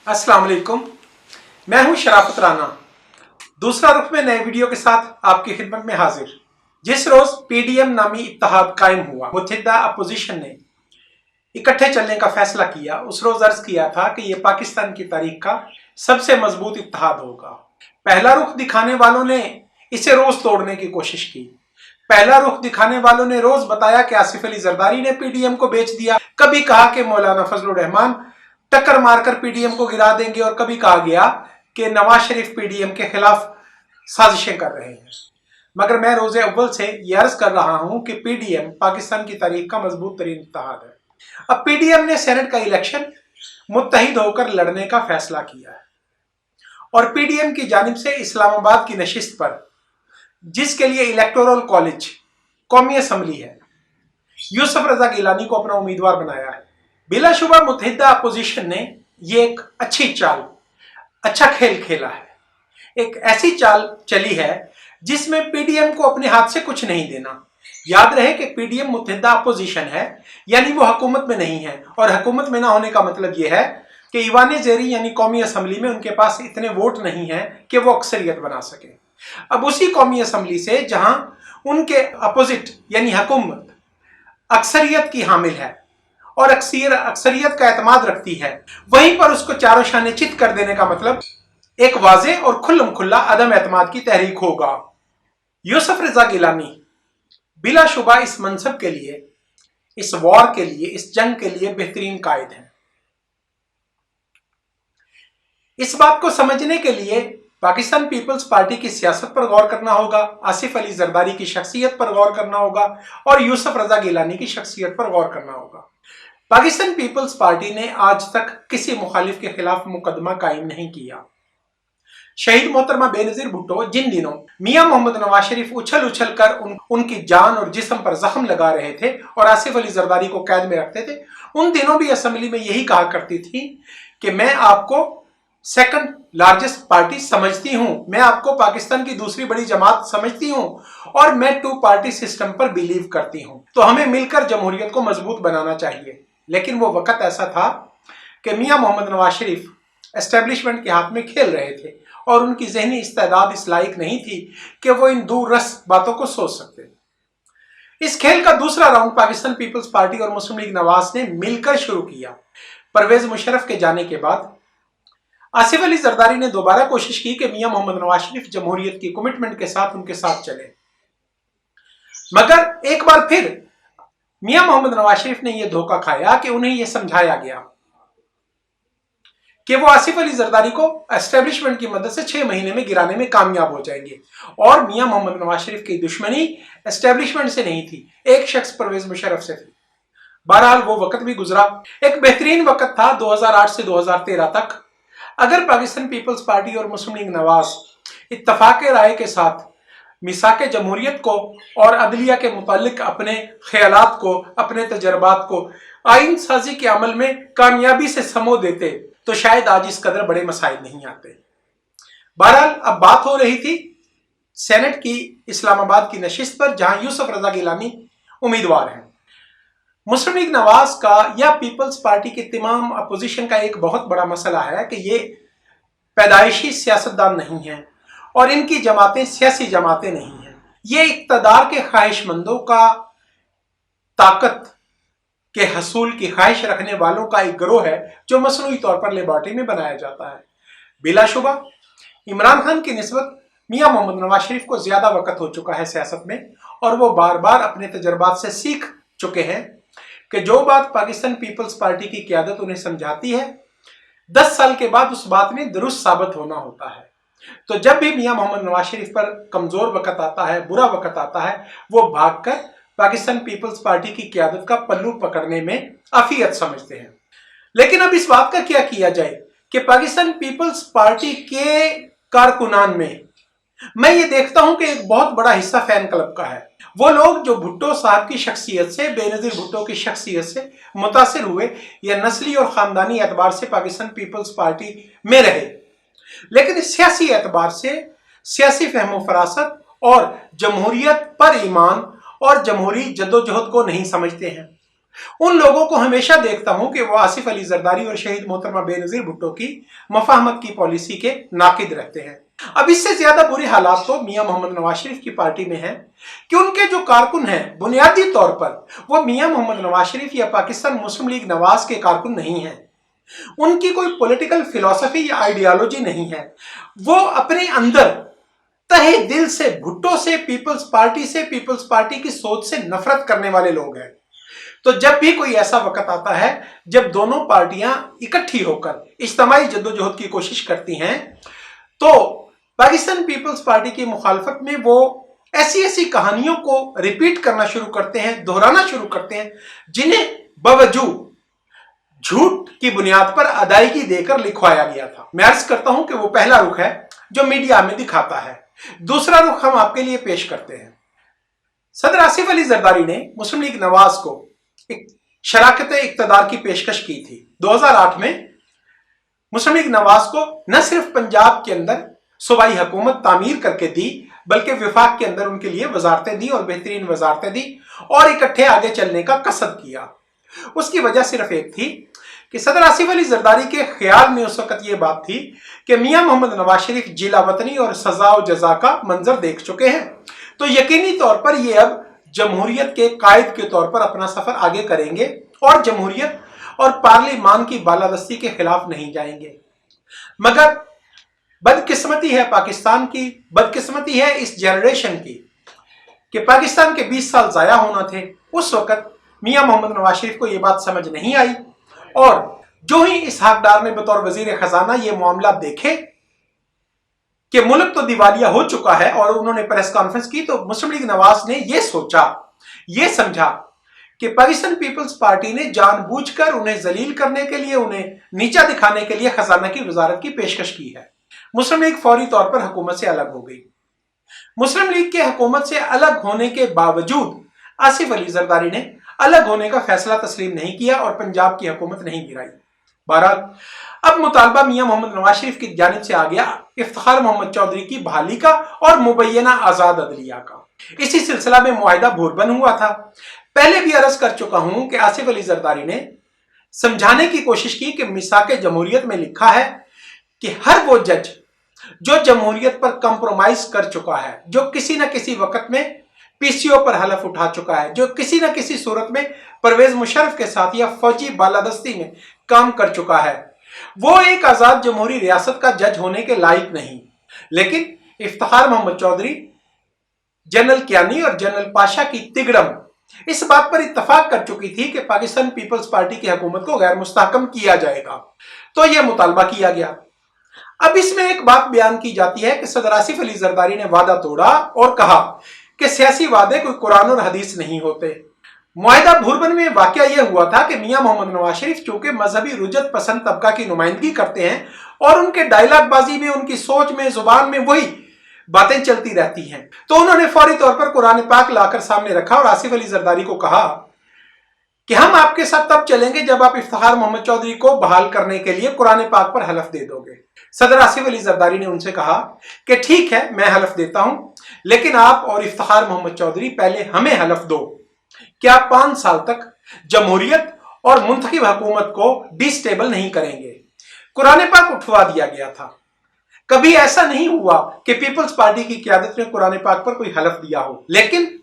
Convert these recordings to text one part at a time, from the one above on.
अस्सलाम वालेकुम। मैं हूं शराफत राना। दूसरा रुख में नए वीडियो के साथ आपकी खिदमत में हाजिर। जिस रोज पीडीएम नामी इत्तेहाद कायम हुआ, मुत्तहिदा अपोजिशन ने इकट्ठे चलने का फैसला किया, उस रोज अर्ज किया था कि यह पाकिस्तान की तारीख का सबसे मजबूत इत्तेहाद होगा। पहला रुख दिखाने वालों ने इसे रोज तोड़ने की कोशिश की। पहला रुख दिखाने वालों ने रोज बताया कि आसिफ अली जरदारी ने पीडीएम को बेच दिया, कभी कहा कि मौलाना फजलुर रहमान टक्कर मारकर पीडीएम को गिरा देंगे, और कभी कहा गया कि नवाज शरीफ पीडीएम के खिलाफ साजिशें कर रहे हैं। मगर मैं रोजे अव्वल से यह अर्ज कर रहा हूं कि पीडीएम पाकिस्तान की तारीख का मजबूत तरीन इत्तेहाद है। अब पीडीएम ने सेनेट का इलेक्शन मुत्तहिद होकर लड़ने का फैसला किया है, और पीडीएम की जानिब से इस्लामाबाद की नशिस्त पर, जिसके लिए इलेक्टोरल कॉलेज कौमी असम्बली है, यूसुफ रजा गिलानी को अपना उम्मीदवार बनाया है। बिलाशुबा मुत्तहिदा अपोजिशन ने ये एक अच्छी चाल, अच्छा खेल खेला है। एक ऐसी चाल चली है जिसमें पीडीएम को अपने हाथ से कुछ नहीं देना। याद रहे कि पीडीएम मुत्तहिदा अपोजिशन है, यानी वो हुकूमत में नहीं है, और हुकूमत में ना होने का मतलब यह है कि ईवान ज़ेरी यानी कौमी असम्बली में उनके पास इतने वोट नहीं है कि वो अक्सरियत बना सके। अब उसी कौमी असम्बली से जहां उनके अपोजिट यानी हुकूमत अक्सरियत की हामिल है और अक्सरियत का एतमाद रखती है, वहीं पर उसको चारों शाने चित कर देने का मतलब एक वाज़ेह और खुल्लम खुल्ला अदम एतमाद की तहरीक होगा। यूसुफ रजा गिलानी बिलाशुबा इस मनसब के लिए, इस वॉर के लिए, इस जंग के लिए बेहतरीन कायद हैं। इस बात को समझने के लिए पाकिस्तान पीपल्स पार्टी की सियासत पर गौर करना होगा, आसिफ अली जरदारी की शख्सियत पर गौर करना होगा, और यूसुफ रजा गिलानी की शख्सियत पर गौर करना होगा। पाकिस्तान पीपल्स पार्टी ने आज तक किसी मुखालिफ के खिलाफ मुकदमा कायम नहीं किया। शहीद मोहतरमा बेनजीर भुट्टो जिन दिनों मियां मोहम्मद नवाज शरीफ उछल उछल कर उनकी जान और जिस्म पर जख्म लगा रहे थे और आसिफ अली जरदारी को कैद में रखते थे, उन दिनों भी असम्बली में यही कहा करती थी कि मैं आपको सेकंड लार्जेस्ट पार्टी समझती हूं, मैं आपको पाकिस्तान की दूसरी बड़ी जमात समझती हूं, और मैं टू पार्टी सिस्टम पर बिलीव करती हूं, तो हमें मिलकर जमहूरियत को मजबूत बनाना चाहिए। लेकिन वो वक्त ऐसा था कि मियां मोहम्मद नवाज शरीफ एस्टेब्लिशमेंट के हाथ में खेल रहे थे, और उनकी जहनी इस्तेदाद इस लायक नहीं थी कि वो इन दूर रस बातों को सोच सकते। इस खेल का दूसरा राउंड पाकिस्तान पीपल्स पार्टी और मुस्लिम लीग नवाज ने मिलकर शुरू किया। परवेज मुशर्रफ के जाने के बाद आसिफ अली जरदारी ने दोबारा कोशिश की कि मियां मोहम्मद नवाज शरीफ जमहूरियत की कमिटमेंट के साथ उनके साथ चले, मगर एक बार फिर मियां मोहम्मद नवाज शरीफ ने यह धोखा खाया कि उन्हें यह समझाया गया कि वो आसिफ अली जरदारी को एस्टेब्लिशमेंट की मदद से 6 महीने में गिराने में कामयाब हो जाएंगे, और मियां मोहम्मद नवाज शरीफ की दुश्मनी एस्टेब्लिशमेंट से नहीं थी, एक शख्स परवेज मुशर्रफ से थी। बहरहाल वो वक्त भी गुजरा। एक बेहतरीन वक्त था 2008 से 2013 तक। अगर पाकिस्तान पीपल्स पार्टी और मुस्लिम लीग नवाज इत्तफाक राय के साथ मिसाक जमहूरियत को और अदलिया के मुतालिक अपने ख्यालात को, अपने तजर्बात को आइन साजी के अमल में कामयाबी से समो देते, तो शायद आज इस कदर बड़े मसाइल नहीं आते। बहरहाल अब बात हो रही थी सेनेट की इस्लामाबाद की नशिस्त पर, जहां यूसुफ रजा गिलानी उम्मीदवार हैं। मुस्लिम लीग नवाज का या पीपल्स पार्टी की तमाम अपोजिशन का एक बहुत बड़ा मसला है कि ये पैदाइशी सियासतदान नहीं है, और इनकी जमातें सियासी जमातें नहीं हैं। ये इक़्तिदार के ख्वाहिशमंदों का, ताकत के हसूल की ख्वाहिश रखने वालों का एक गिरोह है, जो मसनूई तौर पर लेबॉर्टरी में बनाया जाता है। बिलाशुबा इमरान खान की निस्बत मियां मोहम्मद नवाज शरीफ को ज्यादा वक्त हो चुका है सियासत में, और वो बार बार अपने तजर्बात से सीख चुके हैं कि जो बात पाकिस्तान पीपल्स पार्टी की क़यादत उन्हें समझाती है, 10 साल के बाद उस बात में दुरुस्त साबित होना होता है। तो जब भी मियां मोहम्मद नवाज शरीफ पर कमजोर वक्त आता है, बुरा वक्त आता है, वो भागकर पाकिस्तान पीपल्स पार्टी की क़यादत का पल्लू पकड़ने में आफियत समझते हैं। लेकिन अब इस बात का क्या किया जाए कि पाकिस्तान पीपल्स पार्टी के कारकुनान में मैं ये देखता हूं कि एक बहुत बड़ा हिस्सा फैन क्लब का है। वो लोग जो भुट्टो साहब की शख्सियत से, बेनजीर भुट्टो की शख्सियत से मुतासिर हुए, या नस्ली और ख़ानदानी एतबार से पाकिस्तान पीपल्स पार्टी में रहे, लेकिन सियासी एतबार से, सियासी फहमो फरासत और जमहूरियत पर ईमान और जमहूरी जद्दोजहद को नहीं समझते हैं। उन लोगों को हमेशा देखता हूं कि वो आसिफ अली जरदारी और शहीद मोहतरमा बेनजीर भुट्टो की मफाहमत की पॉलिसी के नाकिद रहते हैं। अब इससे ज्यादा बुरे हालात तो मियां मोहम्मद नवाज शरीफ की पार्टी में हैं कि उनके जो कारकुन हैं बुनियादी तौर पर वो मियां मोहम्मद नवाज शरीफ या पाकिस्तान मुस्लिम लीग नवाज के कारकुन नहीं हैं। उनकी कोई पॉलिटिकल फिलॉसफी या आइडियोलॉजी नहीं है। वो अपने अंदर तहे दिल से भुट्टो से, पीपल्स पार्टी की सोच से नफरत करने वाले लोग हैं। तो जब भी कोई ऐसा वक्त आता है जब दोनों पार्टियां इकट्ठी होकर इज्तिमाई जद्दोजहद की कोशिश करती हैं, तो पाकिस्तान पीपल्स पार्टी की मुखालफत में वो ऐसी ऐसी कहानियों को रिपीट करना शुरू करते हैं, दोहराना शुरू करते हैं, जिन्हें बावजूद झूठ की बुनियाद पर अदायगी देकर लिखवाया गया था। मैं अर्ज करता हूं कि वो पहला रुख है जो मीडिया में दिखाता है। दूसरा रुख हम आपके लिए पेश करते हैं। सदर आसिफ अली जरदारी ने मुस्लिम लीग नवाज को एक शराकत इक्तदार की पेशकश की थी। 2008 में मुस्लिम लीग नवाज को न सिर्फ पंजाब के अंदर सूबाई हुकूमत तामीर करके दी, बल्कि विफाक के अंदर उनके लिए वजारतें दी और बेहतरीन वजारतें दी और इकट्ठे आगे चलने का कसद किया। उसकी वजह सिर्फ एक थी कि सदर आसिफ अली जरदारी के ख्याल में उस वक्त ये बात थी कि मियां मोहम्मद नवाज शरीफ जिला वतनी और सजा और जजा का मंजर देख चुके हैं, तो यकीनी तौर पर ये अब जमहूरियत के कायद के तौर पर अपना सफर आगे करेंगे और जमहूरियत और पार्लिमान की बालादस्ती के खिलाफ नहीं जाएंगे। मगर बदकिस्मती है पाकिस्तान की, बदकिस्मती है इस जनरेशन की कि पाकिस्तान के 20 साल जाया होना थे। उस वक्त मियां मोहम्मद नवाज शरीफ को यह बात समझ नहीं आई और जो ही इसहाक डार ने बतौर वजीर खजाना ये मामला देखे कि मुल्क तो दिवालिया हो चुका है और उन्होंने प्रेस कॉन्फ्रेंस की, तो मुस्लिम लीग नवाज ने यह सोचा, यह समझा कि पाकिस्तान पीपल्स पार्टी ने जानबूझकर उन्हें जलील करने के लिए, उन्हें नीचा दिखाने के लिए खजाना की वजारत की पेशकश की है। मुस्लिम लीग फौरी तौर पर हुकूमत से अलग हो गई। मुस्लिम लीग के हुकूमत से अलग होने के बावजूद आसिफ अली जरदारी ने अलग होने का फैसला तस्लीम नहीं किया और पंजाब की हुकूमत नहीं गिराई। बहरहाल अब मुतालबा मियां मोहम्मद नवाज शरीफ की जानिब से आ गया इफ्तिखार मोहम्मद चौधरी की बहाली का और मुबैना आजाद अदलिया का। इसी सिलसिला में मुआहिदा भूरबन हुआ था। पहले भी अर्ज कर चुका हूं कि आसिफ अली जरदारी ने समझाने की कोशिश की कि मिसाके जमहूरियत में लिखा है कि हर वो जज जो जमहूरियत पर कंप्रोमाइज कर चुका है, जो किसी न किसी वक्त में पीसीओ पर हलफ उठा चुका है, जो किसी न किसी सूरत में परवेज मुशर्रफ के साथ या फौजी बालादस्ती में काम कर चुका है, वो एक आजाद जमहूरी रियासत का जज होने के लायक नहीं। लेकिन इफ्तिखार मोहम्मद चौधरी, जनरल कियानी और जनरल पाशा की तिगड़म इस बात पर इत्तफाक कर चुकी थी कि पाकिस्तान पीपल्स पार्टी की हुकूमत को गैर मुस्तहकम किया जाएगा, तो यह मुतालबा किया गया। अब इसमें एक बात बयान की जाती है कि सदर आसिफ अली जरदारी ने वादा तोड़ा और कहा कि सियासी वादे कोई कुरान और हदीस नहीं होते। मुआहिदा भूरबन में वाकया यह हुआ था कि मियां मोहम्मद नवाज शरीफ चूंकि मजहबी रुजत पसंद तबका की नुमाइंदगी करते हैं और उनके डायलॉग बाजी में, उनकी सोच में, जुबान में वही बातें चलती रहती हैं, तो उन्होंने फौरी तौर पर कुरान पाक लाकर सामने रखा और आसिफ अली जरदारी को कहा कि हम आपके साथ तब चलेंगे जब आप इफ्तिखार मोहम्मद चौधरी को बहाल करने के लिए कुरान पाक पर हलफ दे दोगे। सदर आसिफ अली जरदारी ने उनसे कहा कि ठीक है, मैं हलफ देता हूं, लेकिन आप और इफ्तिखार मोहम्मद चौधरी पहले हमें हलफ दो कि आप 5 साल तक जमहूरियत और मुंतखब हुकूमत को डिस्टेबल नहीं करेंगे। कुरान पाक उठवा दिया गया था। कभी ऐसा नहीं हुआ कि पीपल्स पार्टी की क़यादत ने कुरान पाक पर कोई हलफ दिया हो, लेकिन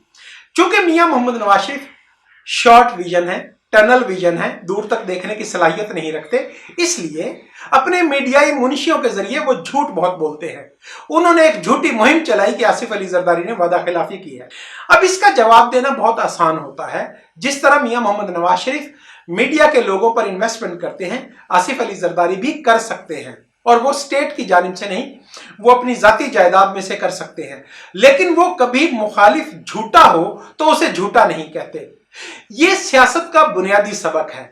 चूंकि मियां मोहम्मद नवाज शरीफ शॉर्ट विजन है, टनल विजन है, दूर तक देखने की सलाहियत नहीं रखते, इसलिए अपने मीडियाई मुनशियों के जरिए वो झूठ बहुत बोलते हैं। उन्होंने एक झूठी मुहिम चलाई कि आसिफ अली जरदारी ने वादा खिलाफी की है। अब इसका जवाब देना बहुत आसान होता है। जिस तरह मियां मोहम्मद नवाज शरीफ मीडिया के लोगों पर इन्वेस्टमेंट करते हैं, आसिफ अली जरदारी भी कर सकते हैं, और वो स्टेट की जानिब से नहीं, वो अपनी जाती जायदाद में से कर सकते हैं। लेकिन वो कभी मुखालिफ झूठा हो तो उसे झूठा नहीं कहते। ये सियासत का बुनियादी सबक है।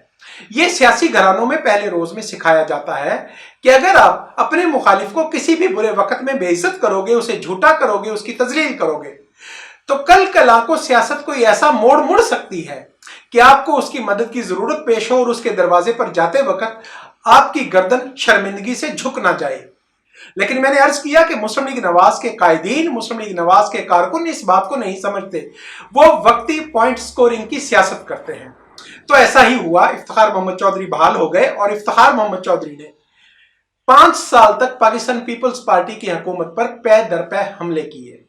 ये सियासी घरानों में पहले रोज में सिखाया जाता है कि अगर आप अपने मुखालिफ को किसी भी बुरे वक्त में बेइज्जत करोगे, उसे झूठा करोगे, उसकी तजलील करोगे, तो कल कला को सियासत कोई ऐसा मोड़ मुड़ सकती है कि आपको उसकी मदद की जरूरत पेश हो और उसके दरवाजे पर जाते वक्त आपकी गर्दन शर्मिंदगी से झुक ना जाए। लेकिन मैंने अर्ज किया कि मुस्लिम लीग नवाज के कायदीन, मुस्लिम लीग नवाज के कारकुन इस बात को नहीं समझते। वो वक्ती पॉइंट स्कोरिंग की सियासत करते हैं। तो ऐसा ही हुआ, इफ्तिखार मोहम्मद चौधरी बहाल हो गए और इफ्तिखार मोहम्मद चौधरी ने 5 साल तक पाकिस्तान पीपल्स पार्टी की हुकूमत पर पै दर पै हमले किए।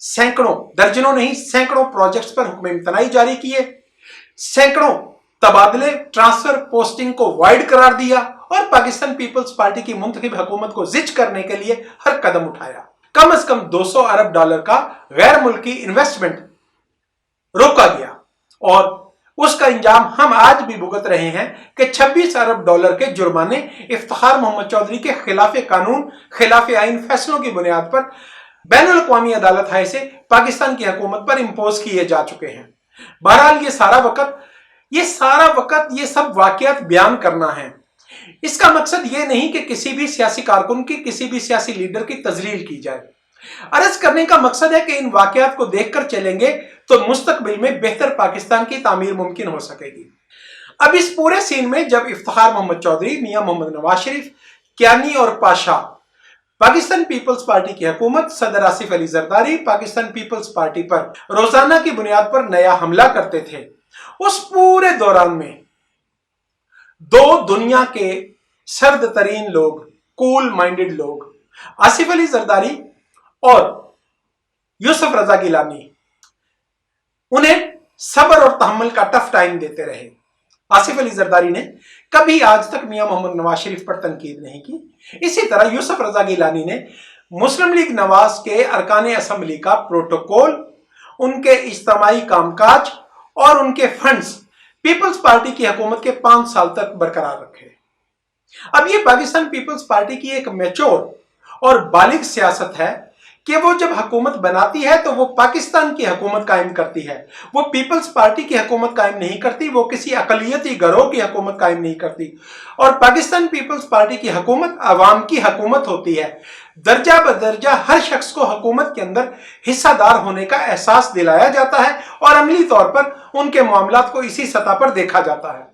सैकड़ों, दर्जनों नहीं, सैकड़ों प्रोजेक्ट्स पर हुक्म इम्तनाई जारी किए, सैकड़ों तबादले, ट्रांसफर, पोस्टिंग को वाइड करार दिया और पाकिस्तान पीपल्स पार्टी की मुंतखब हुकूमत को जिच करने के लिए हर कदम उठाया। कम से कम 200 अरब डॉलर का गैर मुल्की इन्वेस्टमेंट रोका गया और उसका इंजाम हम आज भी भुगत रहे हैं कि 26 अरब डॉलर के जुर्माने इफ्तिखार मोहम्मद चौधरी के खिलाफ कानून, खिलाफ आइन फैसलों की बुनियाद पर बैनुल अक़वामी अदालत हाई से पाकिस्तान की हुकूमत पर इंपोज किए जा चुके हैं। बहरहाल ये सारा वक्त ये सब वाकयात बयान करना है। इसका मकसद ये नहीं कि किसी भी सियासी कारकुन की, किसी भी सियासी लीडर की तजलील की जाए। अर्ज करने का मकसद है कि इन वाकयात को देखकर चलेंगे तो मुस्तकबिल में बेहतर पाकिस्तान की तामीर मुमकिन हो सकेगी। अब इस पूरे सीन में जब इफ्तिखार मोहम्मद चौधरी, मियां मोहम्मद नवाज शरीफ, कियानी और पाशा पाकिस्तान पीपल्स पार्टी की हुकूमत, सदर आसिफ अली जरदारी पाकिस्तान पीपल्स पार्टी पर रोजाना की बुनियाद पर नया हमला करते थे, उस पूरे दौरान में दो दुनिया के सर्द तरीन लोग, कूल माइंडेड लोग, आसिफ अली जरदारी और यूसुफ रजा गिलानी, उन्हें सब्र और तहम्मुल का टफ टाइम देते रहे। आसिफ अली जरदारी ने कभी आज तक मियां मोहम्मद नवाज शरीफ पर तनकीद नहीं की। इसी तरह यूसुफ रजा गिलानी ने मुस्लिम लीग नवाज के अरकान असम्बली का प्रोटोकॉल, उनके इज्तिमाई कामकाज और उनके फंड्स पीपल्स पार्टी की हुकूमत के 5 साल तक बरकरार रखे। अब ये पाकिस्तान पीपल्स पार्टी की एक मैच्योर और बालिग सियासत है कि वो जब हुकूमत बनाती है तो वो पाकिस्तान की हुकूमत कायम करती है, वो पीपल्स पार्टी की हुकूमत कायम नहीं करती, वो किसी अकलियती गिरोह की हुकूमत कायम नहीं करती। और पाकिस्तान पीपल्स पार्टी की हुकूमत अवाम की हुकूमत होती है। दर्जा बदर्जा हर शख्स को हुकूमत के अंदर हिस्सादार होने का एहसास दिलाया जाता है और अमली तौर पर उनके मामलात को इसी सतह पर देखा जाता है।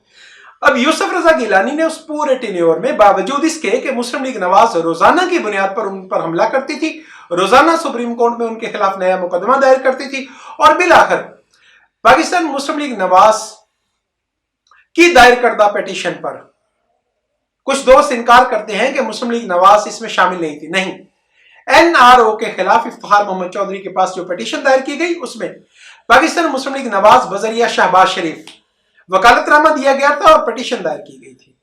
अब यूसुफ रजा गिलानी ने उस पूरे टेन्योर में बावजूद इसके कि मुस्लिम लीग नवाज रोजाना की बुनियाद पर उन पर हमला करती थी, रोजाना सुप्रीम कोर्ट में उनके खिलाफ नया मुकदमा दायर करती थी और बिलाखिर पाकिस्तान मुस्लिम लीग नवाज की दायर करदा पिटीशन पर कुछ दोस्त इनकार करते हैं कि मुस्लिम लीग नवाज इसमें शामिल नहीं थी। नहीं, एनआरओ के खिलाफ इफ्तिखार मोहम्मद चौधरी के पास जो पिटीशन दायर की गई उसमें पाकिस्तान मुस्लिम लीग नवाज बजरिया शहबाज शरीफ वकालतनामा दिया गया था और पिटीशन दायर की गई थी।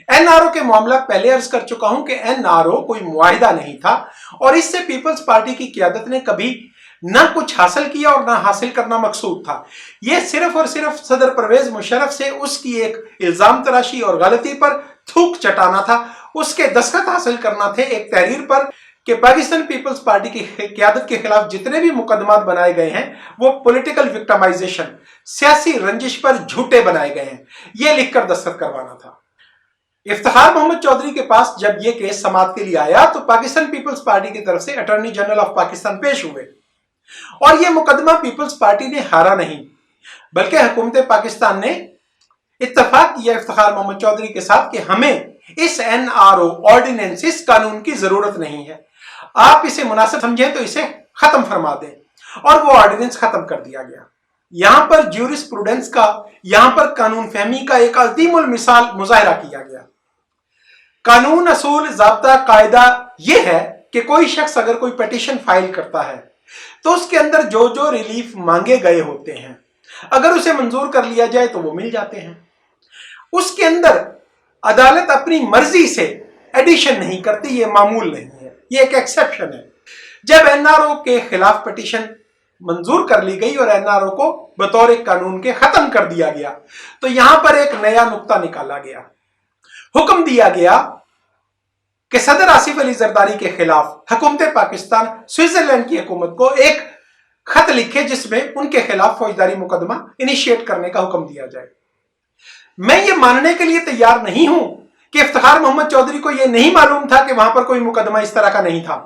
एनआरओ के मामला पहले अर्ज कर चुका हूं कि एनआरओ कोई मुआहिदा नहीं था और इससे पीपल्स पार्टी की क़यादत ने कभी ना कुछ हासिल किया और ना हासिल करना मकसूद था। यह सिर्फ और सिर्फ सदर परवेज मुशर्रफ से उसकी एक इल्जाम तराशी और गलती पर थूक चटाना था, उसके दस्तखत हासिल करना थे एक तहरीर पर कि पाकिस्तान पीपल्स पार्टी की क़यादत के खिलाफ जितने भी मुकदमात बनाए गए हैं वो पॉलिटिकल विक्टिमाइजेशन, सियासी रंजिश पर झूठे बनाए गए हैं, यह लिखकर दस्तखत करवाना था। इफ्तिखार मोहम्मद चौधरी के पास जब यह केस समाअत के लिए आया तो पाकिस्तान पीपल्स पार्टी की तरफ से अटॉर्नी जनरल ऑफ पाकिस्तान पेश हुए और यह मुकदमा पीपल्स पार्टी ने हारा नहीं बल्कि हुकूमत पाकिस्तान ने इत्तफाक किया इफ्तिखार मोहम्मद चौधरी के साथ कि हमें इस एनआरओ ऑर्डिनेंस, इस कानून की जरूरत नहीं है, आप इसे मुनासिब समझें तो इसे खत्म फरमा दें। और वो ऑर्डिनेंस खत्म कर दिया गया। यहां पर ज्यूरिस्प्रूडेंस का, यहां पर कानून फहमी का एक अजीमुल मिसाल मुजाहिरा किया गया। कानून, असूल, ज़ाब्ता, कायदा यह है कि कोई शख्स अगर कोई पिटीशन फाइल करता है तो उसके अंदर जो जो रिलीफ मांगे गए होते हैं अगर उसे मंजूर कर लिया जाए तो वो मिल जाते हैं। उसके अंदर अदालत अपनी मर्जी से एडिशन नहीं करती, ये मामूल नहीं है, ये एक एक्सेप्शन है। जब एनआरओ के खिलाफ पिटीशन मंजूर कर ली गई और एनआरओ को बतौर एक कानून के खत्म कर दिया गया तो यहां पर एक नया नुक्ता निकाला गया। हुक्म दिया गया कि सदर आसिफ अली जरदारी के खिलाफ हुकूमत पाकिस्तान स्विट्जरलैंड की हुकूमत को एक खत लिखे जिसमें उनके खिलाफ फौजदारी मुकदमा इनिशिएट करने का हुक्म दिया जाए। मैं ये मानने के लिए तैयार नहीं हूं कि इफ्तिखार मोहम्मद चौधरी को यह नहीं मालूम था कि वहां पर कोई मुकदमा इस तरह का नहीं था।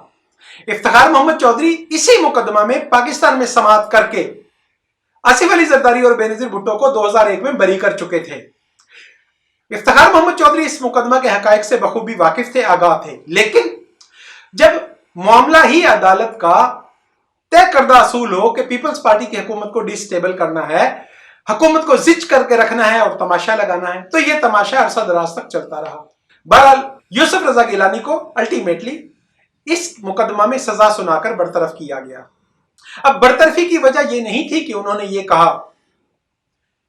इफ्तिखार मोहम्मद चौधरी इसी मुकदमा में पाकिस्तान में समाअत करके आसिफ अली जरदारी और बेनजीर भुट्टो को 2001 में बरी कर चुके थे। इफ्तिखार मोहम्मद चौधरी इस मुकदमा के हकायक से बखूबी वाकिफ थे, आगाह थे, लेकिन जब मामला ही अदालत का तय करदा असूल हो कि पीपल्स पार्टी की हुकूमत को डिस्टेबल करना है हुकूमत को जिच करके रखना है और तमाशा लगाना है, तो ये तमाशा अरसा दराज तक चलता रहा। बहरहाल यूसुफ रजा गिलानी को अल्टीमेटली इस मुकदमा में सजा सुनाकर बरतरफ किया गया। अब बरतरफी की वजह यह नहीं थी कि उन्होंने ये कहा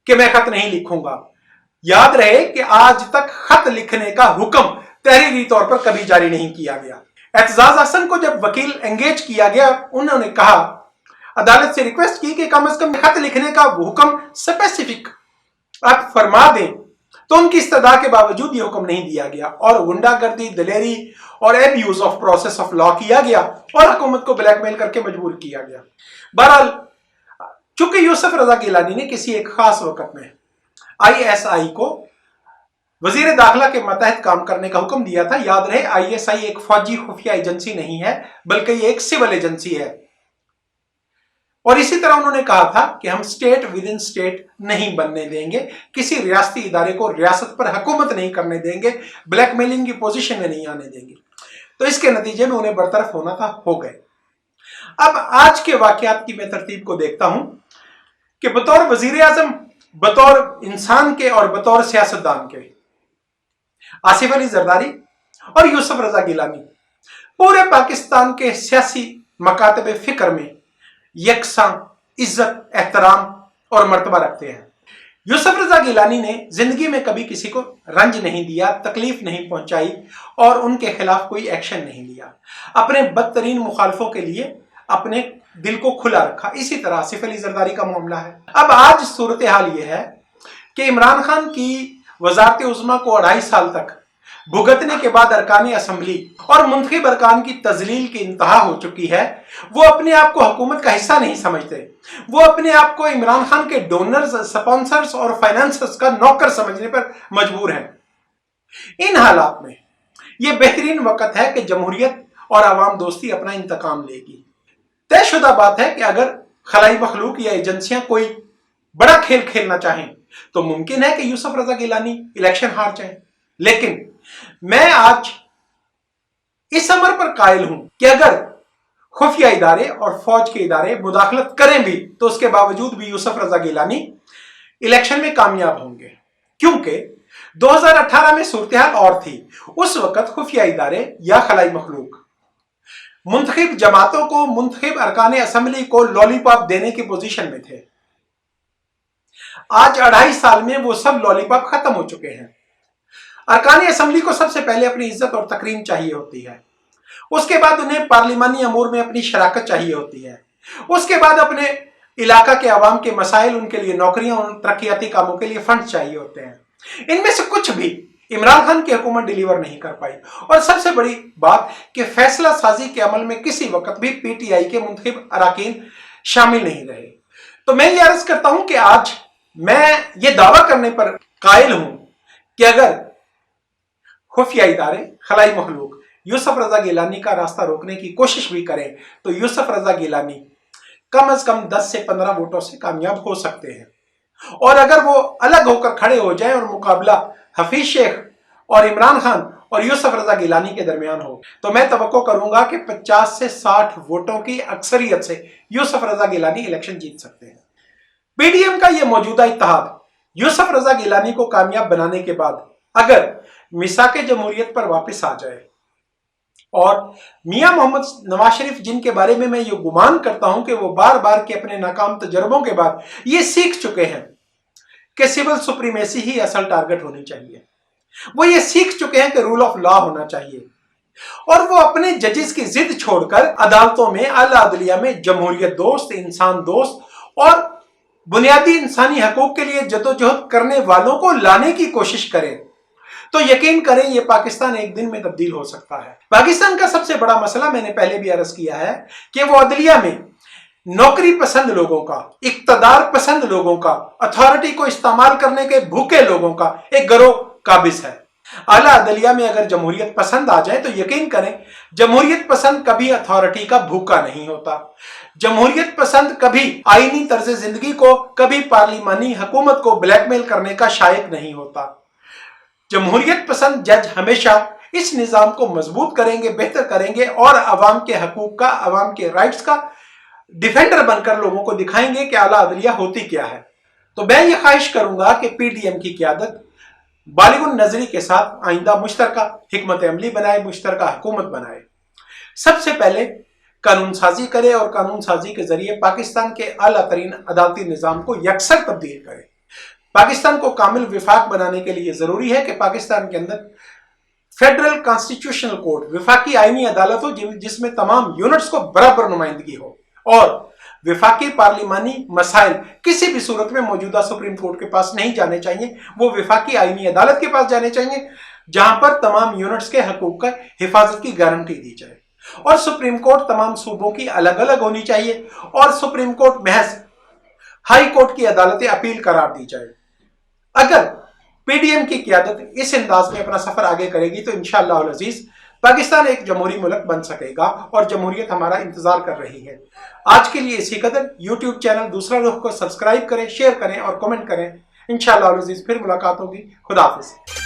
कि मैं खत नहीं लिखूंगा। याद रहे कि आज तक खत लिखने का हुक्म तहरीरी तौर पर कभी जारी नहीं किया गया। एतजाज हसन को जब वकील एंगेज किया गया, उन्होंने कहा, अदालत से रिक्वेस्ट की कि कम से कम खत लिखने का हुक्म स्पेसिफिक आप फरमा दें, तो उनकी इस्तदा के बावजूद ये हुक्म नहीं दिया गया और गुंडागर्दी, दलेरी और abuse of process of law किया गया और हुकूमत को ब्लैकमेल करके मजबूर किया गया। बहरहाल चूंकि यूसुफ रजा गिलानी ने किसी एक खास वक्त में ISI को वजीर दाखिला के मतहत काम करने का हुक्म दिया था। याद रहे, ISI एक फौजी खुफिया एजेंसी नहीं है, बल्कि ये एक सिविल एजेंसी है। और इसी तरह उन्होंने कहा था कि हम स्टेट विद इन स्टेट नहीं बनने देंगे, किसी रियासती इदारे को रियासत पर हुकूमत नहीं करने देंगे, ब्लैकमेलिंग की पोजीशन में नहीं आने देंगे। तो इसके नतीजे में उन्हें बरतरफ होना था, हो गए। अब आज के वाकयात की मैं तरतीब को देखता हूं कि बतौर वजीर आजम, बतौर इंसान के और बतौर सियासतदान के, आसिफ अली जरदारी और यूसुफ रजा गिलानी पूरे पाकिस्तान के सियासी मकातब फिक्र में यकसां इज्जत, एहतराम और मर्तबा रखते हैं। यूसुफ रजा गिलानी ने जिंदगी में कभी किसी को रंज नहीं दिया, तकलीफ नहीं पहुंचाई और उनके खिलाफ कोई एक्शन नहीं लिया। अपने बदतरीन मुखालफों के लिए अपने दिल को खुला रखा। इसी तरह आसिफ अली जरदारी का मामला है। अब आज सूरत हाल यह है कि इमरान खान की वजारत उज़्मा को 2.5 साल तक भुगतने के बाद अरकान असम्बली और मुंतखब अरकान की तजलील की इंतहा हो चुकी है। वो अपने आप को हुकूमत का हिस्सा नहीं समझते, वो अपने आप को इमरान खान के डोनर्स, स्पॉन्सर्स और फाइनेंसर्स का नौकर समझने पर मजबूर हैं। इन हालात में यह बेहतरीन वक्त है कि जमहूरियत और अवाम दोस्ती अपना इंतकाम लेगी। तयशुदा बात है कि अगर खलाई मखलूक या एजेंसियां कोई बड़ा खेल खेलना चाहें तो मुमकिन है कि यूसुफ रजा गिलानी इलेक्शन हार जाएं। लेकिन मैं आज इस अमर पर कायल हूं कि अगर खुफिया इदारे और फौज के इदारे मुदाखलत करें भी तो उसके बावजूद भी यूसुफ रजा गिलानी इलेक्शन में कामयाब होंगे, क्योंकि 2018 में सूरत-ए-हाल और थी। उस वक्त खुफिया इदारे या खलाई मखलूक मुंतखब जमातों को, मुंतखब अरकान असम्बली को लॉलीपॉप देने की पोजीशन में थे। आज 2.5 साल में वो सब लॉलीपॉप खत्म हो चुके हैं। अरकान असम्बली को सबसे पहले अपनी इज्जत और तकरीम चाहिए होती है, उसके बाद उन्हें पार्लिमानी अमूर में अपनी शराकत चाहिए होती है, उसके बाद अपने इलाका के अवाम के मसाइल, उनके लिए नौकरियां और तरक्याती कामों के लिए फंड चाहिए होते हैं। इनमें से कुछ भी इमरान खान की हुकूमत डिलीवर नहीं कर पाई। और सबसे बड़ी बात कि फैसला साजी के अमल में किसी वक्त भी PTI के मुंतखब अराकीन शामिल नहीं रहे। तो मैं ये अर्ज करता हूं कि आज मैं ये दावा करने पर कायल हूं कि अगर खुफिया इदारे, खलाई मखलूक यूसुफ रजा गिलानी का रास्ता रोकने की कोशिश भी करें तो यूसुफ रजा गिलानी कम से कम 10 से 15 वोटों से कामयाब हो सकते हैं। और अगर वो अलग होकर खड़े हो जाएं और मुकाबला हफीज शेख और इमरान खान और यूसुफ रजा गिलानी के दरमियान हो, तो मैं तवक्को करूंगा कि 50 से 60 वोटों की अक्सरियत से यूसुफ रजा गिलानी इलेक्शन जीत सकते हैं। PDM का यह मौजूदा इत्तेहाद यूसुफ रजा गिलानी को कामयाब बनाने के बाद अगर मिसाके जमहूरियत पर वापस आ जाए और मियां मोहम्मद नवाज शरीफ, जिनके बारे में मैं ये गुमान करता हूं कि वो बार बार के अपने नाकाम तजर्बों के बाद ये सीख चुके हैं कि सिविल सुप्रीमेसी ही असल टारगेट होनी चाहिए, वो ये सीख चुके हैं कि रूल ऑफ लॉ होना चाहिए, और वो अपने जजेस की जिद छोड़कर अदालतों में, आला अदलिया में जमहूरियत दोस्त, इंसान दोस्त और बुनियादी इंसानी हकूक के लिए जदोजहद करने वालों को लाने की कोशिश करें। तो यकीन करें ये पाकिस्तान एक दिन में तब्दील हो सकता है। पाकिस्तान का सबसे बड़ा मसला, मैंने पहले भी अर्ज किया है, कि वो अदलिया में नौकरी पसंद लोगों का, इक्तदार पसंद लोगों का, अथॉरिटी को इस्तेमाल करने के भूखे लोगों का एक गिरोह काबिज है। आला अदलिया में अगर जमहूरियत पसंद आ जाए तो यकीन करें जमहूरियत पसंद कभी अथॉरिटी का भूखा नहीं होता। जमहूरियत पसंद कभी आईनी तर्ज जिंदगी को, कभी पार्लिमानी हुकूमत को ब्लैकमेल करने का शायक नहीं होता। जमहूरियत पसंद जज हमेशा इस निजाम को मजबूत करेंगे, बेहतर करेंगे और अवाम के हकूक का, अवाम के राइट्स का डिफेंडर बनकर लोगों को दिखाएंगे कि आला अदलिया होती क्या है। तो मैं ये ख्वाहिश करूंगा कि PDM की क़यादत बालिगुन नजरी के साथ आइंदा मुश्तरका हिकमत अमली बनाए, मुश्तरका हुकूमत बनाए। सबसे पहले कानून साजी करे और कानून साजी के जरिए पाकिस्तान के आला तरीन अदालती निज़ाम को यकसर तब्दील करे। पाकिस्तान को कामिल विफाक बनाने के लिए जरूरी है कि पाकिस्तान के अंदर फेडरल कॉन्स्टिट्यूशनल कोर्ट, विफाकी आईनी अदालत हो जिसमें तमाम यूनिट्स को बराबर नुमाइंदगी हो, और विफाकी पार्लिमानी मसाइल किसी भी सूरत में मौजूदा सुप्रीम कोर्ट के पास नहीं जाने चाहिए, वो विफाकी आईनी अदालत के पास जाने चाहिए, जहां पर तमाम यूनिट्स के हकूक का हिफाजत की गारंटी दी जाए। और सुप्रीम कोर्ट तमाम सूबों की अलग अलग होनी चाहिए, और सुप्रीम कोर्ट महज हाई कोर्ट की अदालत अपील करार दी जाए। अगर PDM की क़यादत इस अंदाज में अपना सफर आगे करेगी तो इंशाअल्लाह अल अजीज पाकिस्तान एक जमहूरी मुल्क बन सकेगा, और जमहूरियत हमारा इंतजार कर रही है। आज के लिए इसी कदर। यूट्यूब चैनल दूसरा रुख को सब्सक्राइब करें, शेयर करें और कमेंट करें। इंशाअल्लाह अल अजीज फिर मुलाकात होगी। खुदा हाफिज।